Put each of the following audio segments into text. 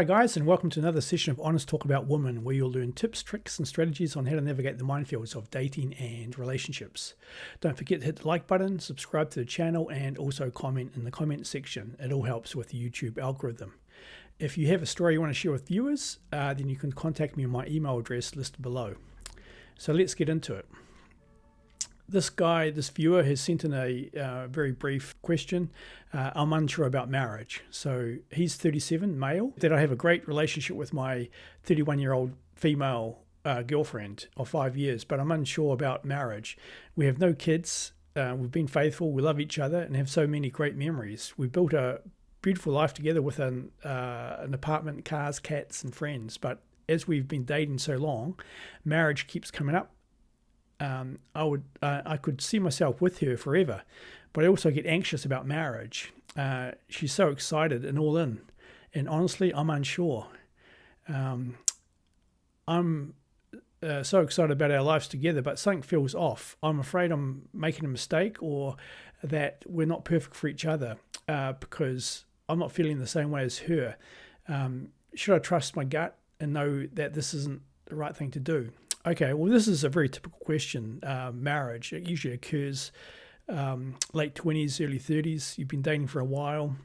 Hi guys, and welcome to another session of Honest Talk About Women, where you'll learn tips, tricks and strategies on how to navigate the minefields of dating and relationships. Don't forget to hit the like button, subscribe to the channel, and also comment in the comment section. It all helps with the YouTube algorithm. If you have a story you want to share with viewers, then you can contact me on my email address listed below. So let's get into it. This viewer has sent in a very brief question. I'm unsure about marriage. So he's 37, male, that I have a great relationship with my 31-year-old female girlfriend of 5 years, but I'm unsure about marriage. We have no kids. We've been faithful. We love each other and have so many great memories. We've built a beautiful life together with an apartment, cars, cats, and friends. But as we've been dating so long, marriage keeps coming up. I could see myself with her forever, but I also get anxious about marriage. She's so excited and all in, and honestly, I'm unsure. I'm so excited about our lives together, but something feels off. I'm afraid I'm making a mistake, or that we're not perfect for each other, because I'm not feeling the same way as her. Should I trust my gut and know that this isn't the right thing to do? Okay, well, this is a very typical question. Marriage, it usually occurs late 20s, early 30s. You've been dating for a while.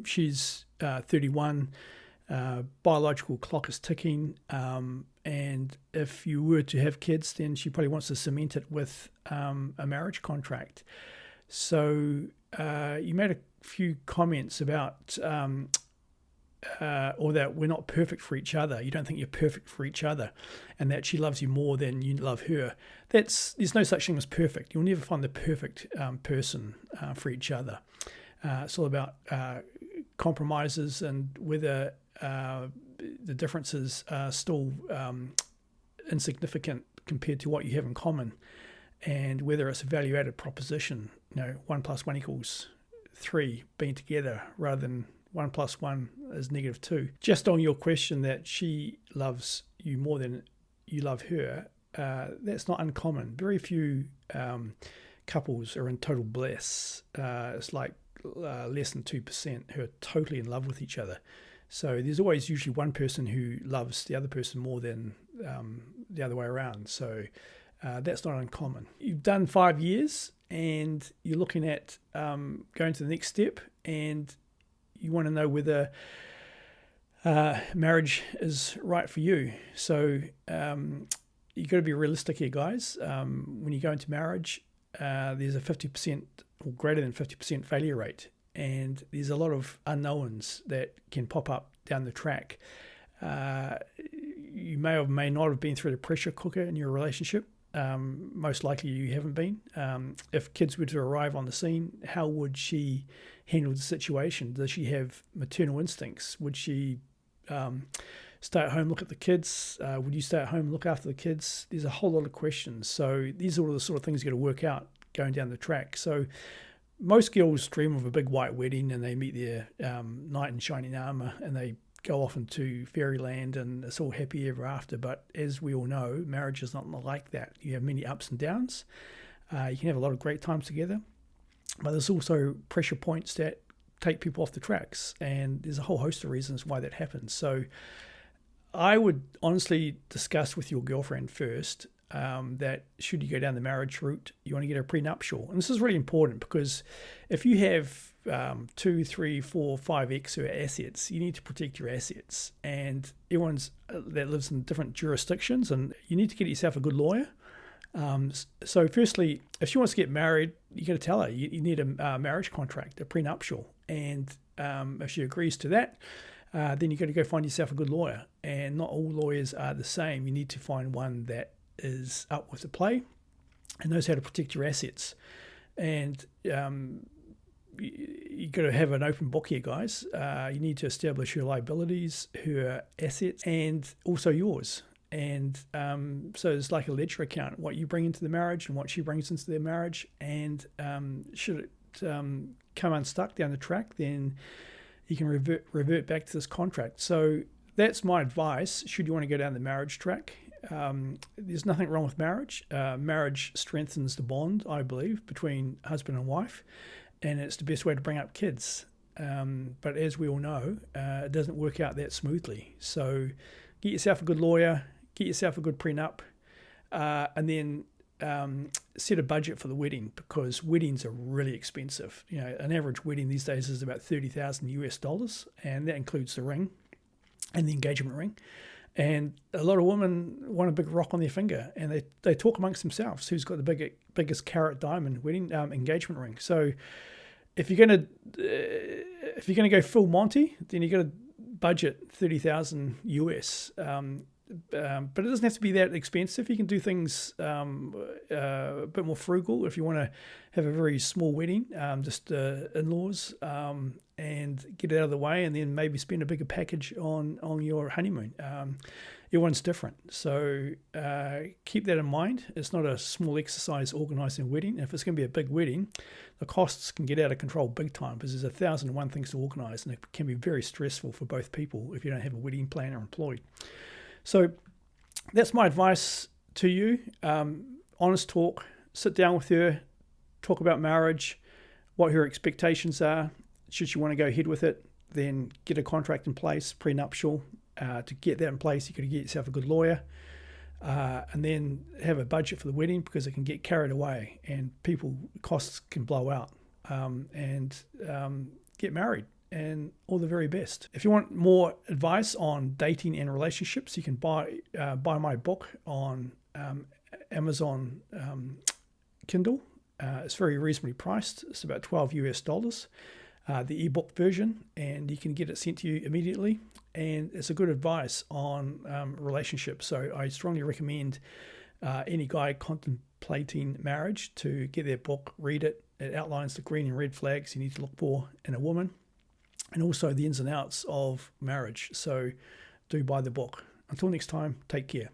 She's 31. Biological clock is ticking. And if you were to have kids, then she probably wants to cement it with a marriage contract. So you made a few comments about or that we're not perfect for each other. You don't think you're perfect for each other, and that she loves you more than you love her. There's no such thing as perfect. You'll never find the perfect person for each other. It's all about compromises, and whether the differences are still insignificant compared to what you have in common, and whether it's a value-added proposition. 1 + 1 = 3 being together, rather than 1 + 1 is -2. Just on your question that she loves you more than you love her, that's not uncommon. Very few couples are in total bliss. It's like less than 2% who are totally in love with each other. So there's always usually one person who loves the other person more than the other way around. So that's not uncommon. You've done 5 years and you're looking at going to the next step, and you want to know whether marriage is right for you. So you've got to be realistic here, guys. When you go into marriage, there's a 50% or greater than 50% failure rate, and there's a lot of unknowns that can pop up down the track. You may or may not have been through the pressure cooker in your relationship. Most likely you haven't been. If kids were to arrive on the scene, how would she handle the situation? Does she have maternal instincts? Would she stay at home, look at the kids? Would you stay at home, look after the kids? There's a whole lot of questions. So these are all the sort of things you got to work out going down the track. So most girls dream of a big white wedding, and they meet their knight in shining armor, and they go off into fairyland, and it's all happy ever after. But as we all know, marriage is not like that. You have many ups and downs. You can have a lot of great times together, but there's also pressure points that take people off the tracks, and there's a whole host of reasons why that happens. So I would honestly discuss with your girlfriend first that should you go down the marriage route, you want to get a prenuptial. And this is really important, because if you have 2, 3, 4, 5 extra assets, you need to protect your assets. And everyone's that lives in different jurisdictions, and you need to get yourself a good lawyer. So firstly, if she wants to get married, you got to tell her you need a marriage contract, a prenuptial. And if she agrees to that, then you got to go find yourself a good lawyer. And not all lawyers are the same. You need to find one that is up with the play and knows how to protect your assets. And you got to have an open book here, guys. You need to establish her liabilities, her assets, and also yours. And so it's like a ledger account, what you bring into the marriage and what she brings into their marriage. And should it come unstuck down the track, then you can revert back to this contract. So that's my advice should you want to go down the marriage track. There's nothing wrong with marriage. Marriage strengthens the bond, I believe, between husband and wife, and it's the best way to bring up kids. But as we all know, it doesn't work out that smoothly. So get yourself a good lawyer, get yourself a good prenup, and then set a budget for the wedding, because weddings are really expensive. You know, an average wedding these days is about $30,000 US, and that includes the ring and the engagement ring. And a lot of women want a big rock on their finger, and they talk amongst themselves who's got the biggest carat diamond wedding engagement ring. So if you're gonna go full Monty, then you got to budget 30,000 US. But it doesn't have to be that expensive. You can do things a bit more frugal if you want to have a very small wedding, just in-laws, and get it out of the way, and then maybe spend a bigger package on your honeymoon. Everyone's different, so keep that in mind. It's not a small exercise organising a wedding. If it's going to be a big wedding, the costs can get out of control big time, because there's 1,001 things to organise, and it can be very stressful for both people if you don't have a wedding planner employed. So that's my advice to you. Honest talk, sit down with her, talk about marriage, what her expectations are. Should she want to go ahead with it, then get a contract in place, prenuptial. To get that in place, you got to get yourself a good lawyer, and then have a budget for the wedding, because it can get carried away and costs can blow out, and get married. And all the very best. If you want more advice on dating and relationships, you can buy my book on Amazon Kindle. It's very reasonably priced. It's about $12 US, the ebook version, and you can get it sent to you immediately. And it's a good advice on relationships. So I strongly recommend any guy contemplating marriage to get their book, read it. It outlines the green and red flags you need to look for in a woman, and also the ins and outs of marriage. So do buy the book. Until next time, take care.